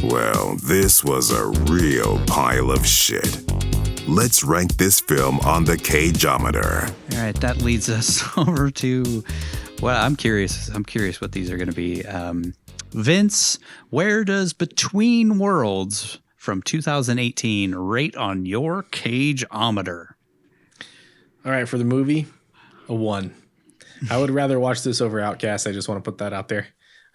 Well, this was a real pile of shit. Let's rank this film on the Cageometer. All right, that leads us over to, well, I'm curious what these are going to be. Vince, where does Between Worlds from 2018 rate on your Cageometer? All right, for the movie, a 1. I would rather watch this over Outcast. I just want to put that out there.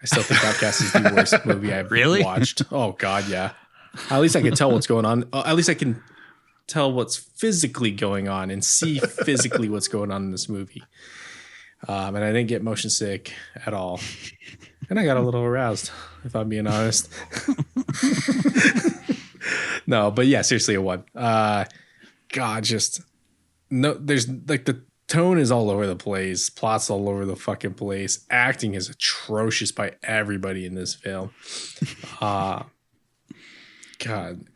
I still think Outcast is the worst movie I've watched. Oh, God, yeah. At least I can tell what's going on. At least I can tell what's physically going on and see physically what's going on in this movie. And I didn't get motion sick at all. And I got a little aroused, if I'm being honest. No, but yeah, seriously, a 1. God, just no, there's like the tone is all over the place. Plot's all over the fucking place. Acting is atrocious by everybody in this film. God,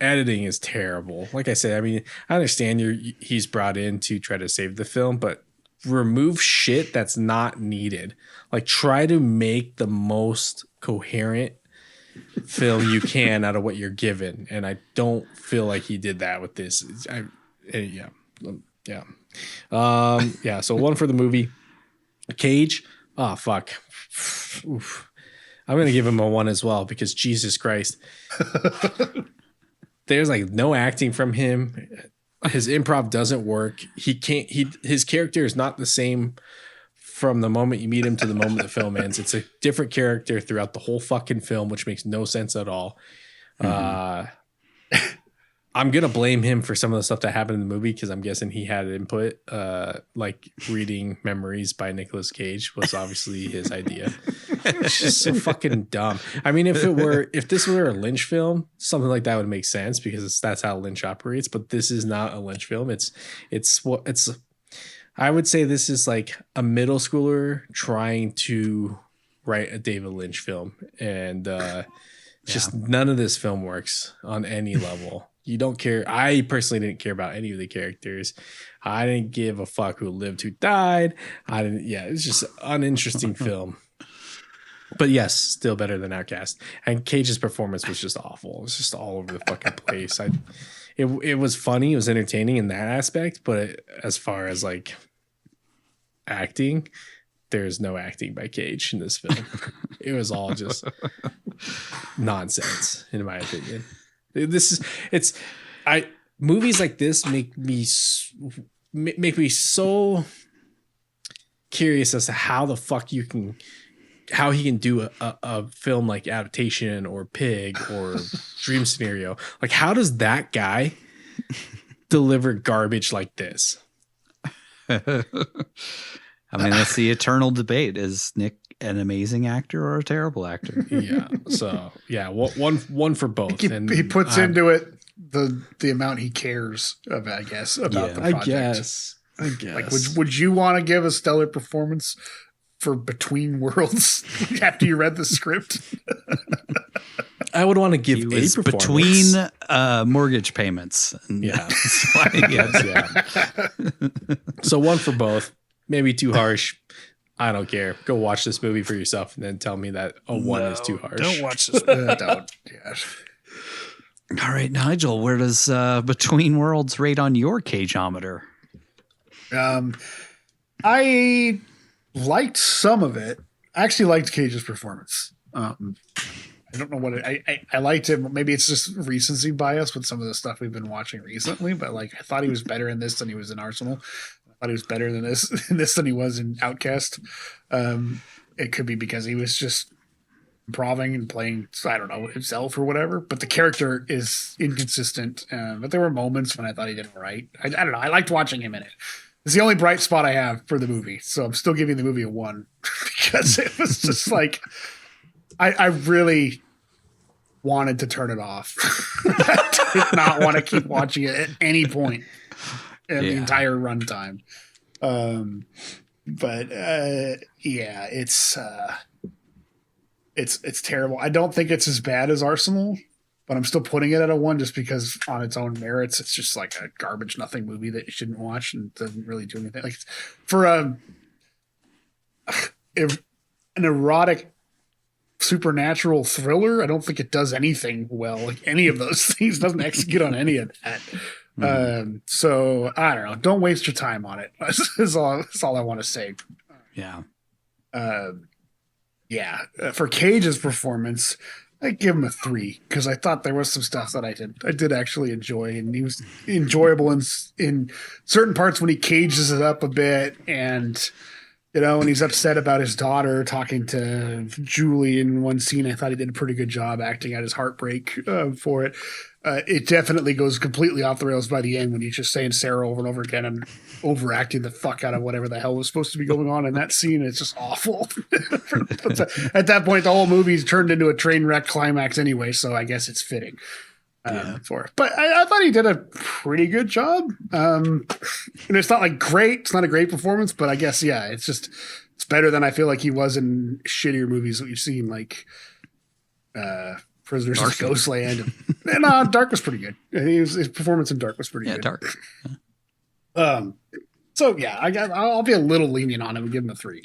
editing is terrible. Like I said, I mean, I understand he's brought in to try to save the film, but remove shit that's not needed. Like, try to make the most coherent film you can out of what you're given, and I don't feel like he did that with this. Yeah. So 1 for the movie. Cage, oh fuck. Oof. I'm gonna give him a 1 as well, because Jesus Christ. There's like no acting from him. His improv doesn't work. His character is not the same from the moment you meet him to the moment the film ends. It's a different character throughout the whole fucking film, which makes no sense at all. I'm going to blame him for some of the stuff that happened in the movie, because I'm guessing he had input. Like reading memories by Nicolas Cage was obviously his idea. It's just so fucking dumb. I mean, if this were a Lynch film, something like that would make sense, because that's how Lynch operates. But this is not a Lynch film. I would say this is like a middle schooler trying to write a David Lynch film, and just none of this film works on any level. You don't care. I personally didn't care about any of the characters. I didn't give a fuck who lived, who died. It's just an uninteresting film. But yes, still better than Outcast. And Cage's performance was just awful. It was just all over the fucking place. It was funny. It was entertaining in that aspect. But as far as like acting, there's no acting by Cage in this film. It was all just nonsense, in my opinion. Movies like this make me so curious as to how the fuck he can do a film like Adaptation or Pig or Dream Scenario. Like, how does that guy deliver garbage like this? I mean, that's the eternal debate. Is Nick an amazing actor or a terrible actor? Yeah. So yeah, one for both. He puts into it the amount he cares about, I guess, about the project. I guess. Like, would you want to give a stellar performance for Between Worlds after you read the script? I would want to give a performance between mortgage payments. Yeah. So 1 for both. Maybe too harsh. I don't care. Go watch this movie for yourself and then tell me that a 1 is too harsh. Don't watch this movie. Don't. Yeah. All right, Nigel, where does Between Worlds rate on your Cageometer? I liked some of it. I actually liked Cage's performance. I don't know what I liked him. Maybe it's just recency bias with some of the stuff we've been watching recently, but like, I thought he was better in this than he was in Arsenal. I thought he was better than this than he was in Outcast. It could be because he was just improving and playing, I don't know, himself or whatever, but the character is inconsistent. But there were moments when I thought he did it right. I don't know. I liked watching him in it. It's the only bright spot I have for the movie. So I'm still giving the movie a 1 because it was just like, I really wanted to turn it off. I did not want to keep watching it at any point in the entire runtime. It's terrible. I don't think it's as bad as Arsenal, but I'm still putting it at a 1 just because on its own merits, it's just like a garbage nothing movie that you shouldn't watch and doesn't really do anything. Like, for an erotic supernatural thriller. I don't think it does anything well. Like any of those things doesn't execute on any of that. So I don't know. Don't waste your time on it. That's all I want to say. Yeah. For Cage's performance, I give him a 3 because I thought there was some stuff that I did actually enjoy, and he was enjoyable in certain parts when he cages it up a bit, and when he's upset about his daughter talking to Julie in one scene. I thought he did a pretty good job acting out his heartbreak for it. It definitely goes completely off the rails by the end when he's just saying Sarah over and over again and overacting the fuck out of whatever the hell was supposed to be going on in that scene. It's just awful. At that point, the whole movie's turned into a train wreck climax anyway, so I guess it's fitting for it. But I thought he did a pretty good job. It's not like great. It's not a great performance, but I guess, it's better than I feel like he was in shittier movies that we've seen, like Prisoners of Ghostland. And Dark was pretty good. His performance in Dark was pretty good. Dark. So I'll be a little lenient on him and give him a 3.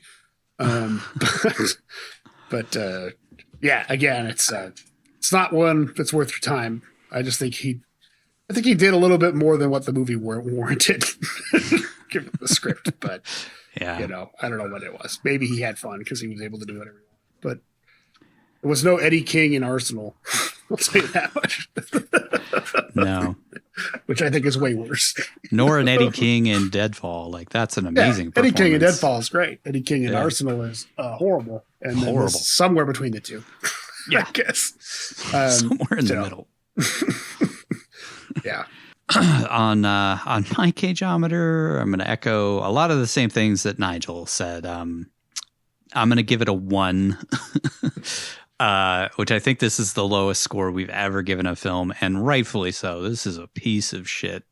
But again, it's not one that's worth your time. I just think he did a little bit more than what the movie warranted, given the script. But I don't know what it was. Maybe he had fun because he was able to do whatever he wanted. But there was no Eddie King in Arsenal. I'll say that much. No. Which I think is way worse. Nor an Eddie King in Deadfall. Like, that's an amazing performance. Eddie King in Deadfall is great. Eddie King in Arsenal is horrible. And horrible. Somewhere between the two. I guess. Somewhere in the middle. Yeah. On my Cageometer, I'm going to echo a lot of the same things that Nigel said. I'm going to give it a 1. Which I think this is the lowest score we've ever given a film, and rightfully so. This is a piece of shit.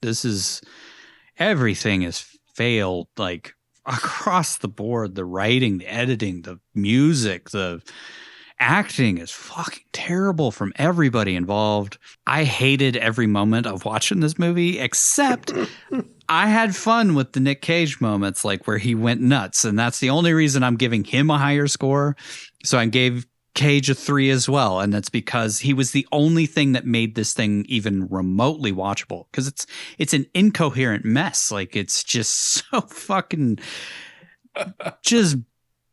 Everything has failed, like, across the board. The writing, the editing, the music, the acting is fucking terrible from everybody involved. I hated every moment of watching this movie, except I had fun with the Nick Cage moments, like where he went nuts, and that's the only reason I'm giving him a higher score. So I gave Cage a 3 as well, and that's because he was the only thing that made this thing even remotely watchable, because it's an incoherent mess. Like, it's just so fucking just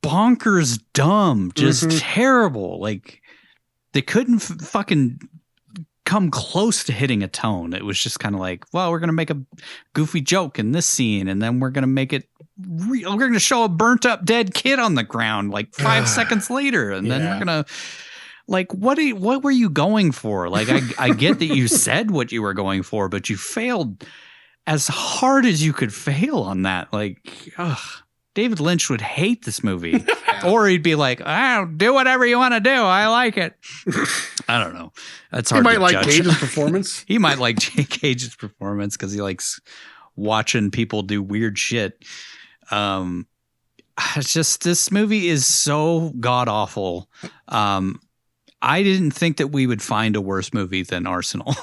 bonkers dumb, just terrible. Like, they couldn't fucking come close to hitting a tone. It was just kind of like, well, we're gonna make a goofy joke in this scene, and then we're gonna make it real. We're gonna show a burnt up dead kid on the ground like 5 seconds later, and then we're gonna, like, what were you going for? Like, I get that you said what you were going for, but you failed as hard as you could fail on that. Like, David Lynch would hate this movie. Or he'd be like, do whatever you want to do. I like it. I don't know. That's hard to judge. He might like Cage's performance. He might like Cage's performance because he likes watching people do weird shit. It's just, this movie is so god-awful. I didn't think that we would find a worse movie than Arsenal.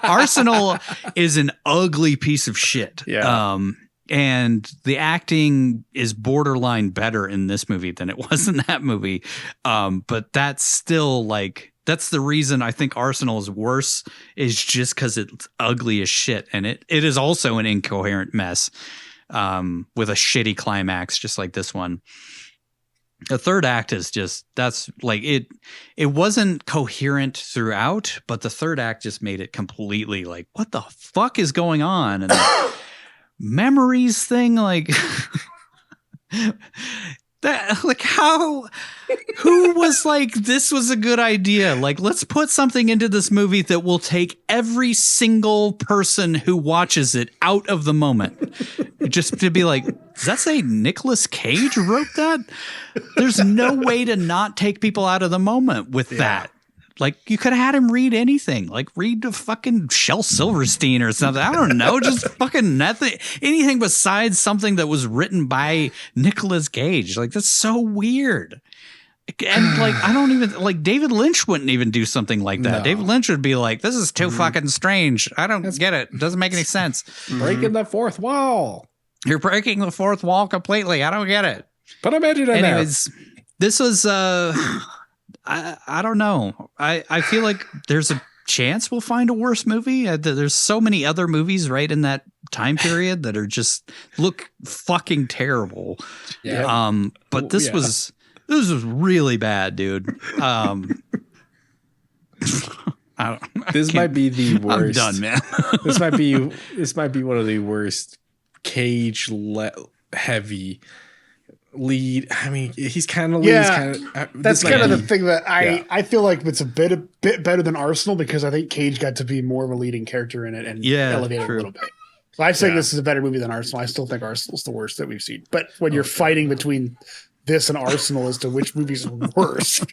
Arsenal is an ugly piece of shit. Yeah. And the acting is borderline better in this movie than it was in that movie. But that's still, like, that's the reason I think Arsenal is worse, is just because it's ugly as shit. And it is also an incoherent mess with a shitty climax, just like this one. The third act is just, that's like, it wasn't coherent throughout, but the third act just made it completely like, what the fuck is going on? And memories thing, like that, like, who was like, this was a good idea, like, let's put something into this movie that will take every single person who watches it out of the moment, just to be like, does that say Nicolas Cage wrote that? There's no way to not take people out of the moment with that. Like, you could have had him read anything. Like, read the fucking Shel Silverstein or something. I don't know. Just fucking nothing. Anything besides something that was written by Nicolas Cage. Like, that's so weird. And, like, I don't even, like, David Lynch wouldn't even do something like that. No. David Lynch would be like, this is too fucking strange. I don't get it. It doesn't make any sense. Breaking the fourth wall. You're breaking the fourth wall completely. I don't get it. But imagine it. Anyways, this was I don't know. I feel like there's a chance we'll find a worse movie. There's so many other movies right in that time period that are just look fucking terrible. Yeah. But this was really bad, dude. This might be the worst. I'm done, man. This might be one of the worst Cage heavy lead. I mean, he's kind of lead. Yeah, that's kind of the thing that I feel like it's a bit better than Arsenal, because I think Cage got to be more of a leading character in it and elevated a little bit. So I'd say this is a better movie than Arsenal. I still think Arsenal's the worst that we've seen. But when you're fighting between this and Arsenal as to which movie's worse,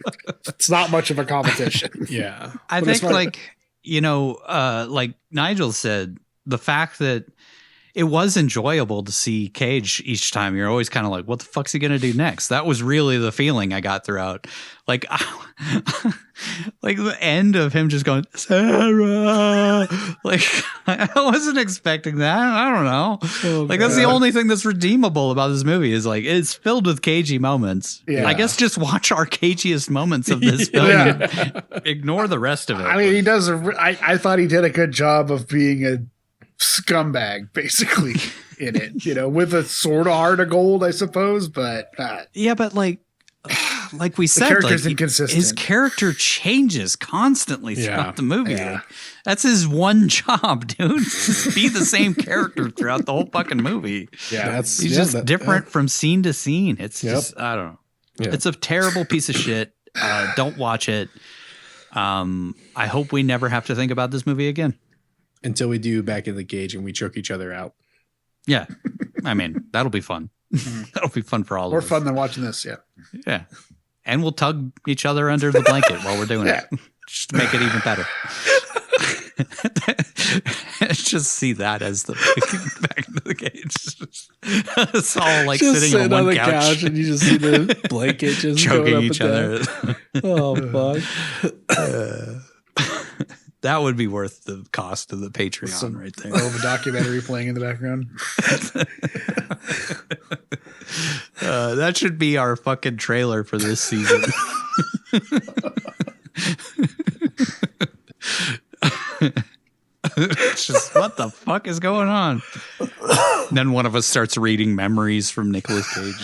it's not much of a competition. Yeah. I think like Nigel said, the fact that it was enjoyable to see Cage each time. You're always kind of like, what the fuck's he going to do next? That was really the feeling I got throughout. Like, like the end of him just going, Sarah. Like, I wasn't expecting that. I don't know. That's the only thing that's redeemable about this movie is like, it's filled with cagey moments. Yeah. I guess just watch our cagiest moments of this film and ignore the rest of it. I mean, he does. I thought he did a good job of being a scumbag basically in it, with a sword of heart of gold, I suppose, but but like we said, character's inconsistent. His character changes constantly throughout the movie. Like, that's his one job, dude. Just be the same character throughout the whole fucking movie. He's just different from scene to scene. It's just, I don't know. It's a terrible piece of shit. Don't watch it. I hope we never have to think about this movie again. Until we do Back in the Cage and we choke each other out. Yeah. I mean, that'll be fun. That'll be fun for all of us. More fun than watching this, Yeah. And we'll tug each other under the blanket while we're doing it. Just to make it even better. Just see that as the Back into the Cage. It's all like just sitting on one couch. And you just see the blanket just choking each other. Oh, fuck. That would be worth the cost of the Patreon right there. Of a documentary playing in the background. That should be our fucking trailer for this season. It's just, what the fuck is going on? And then one of us starts reading memories from Nicolas Cage.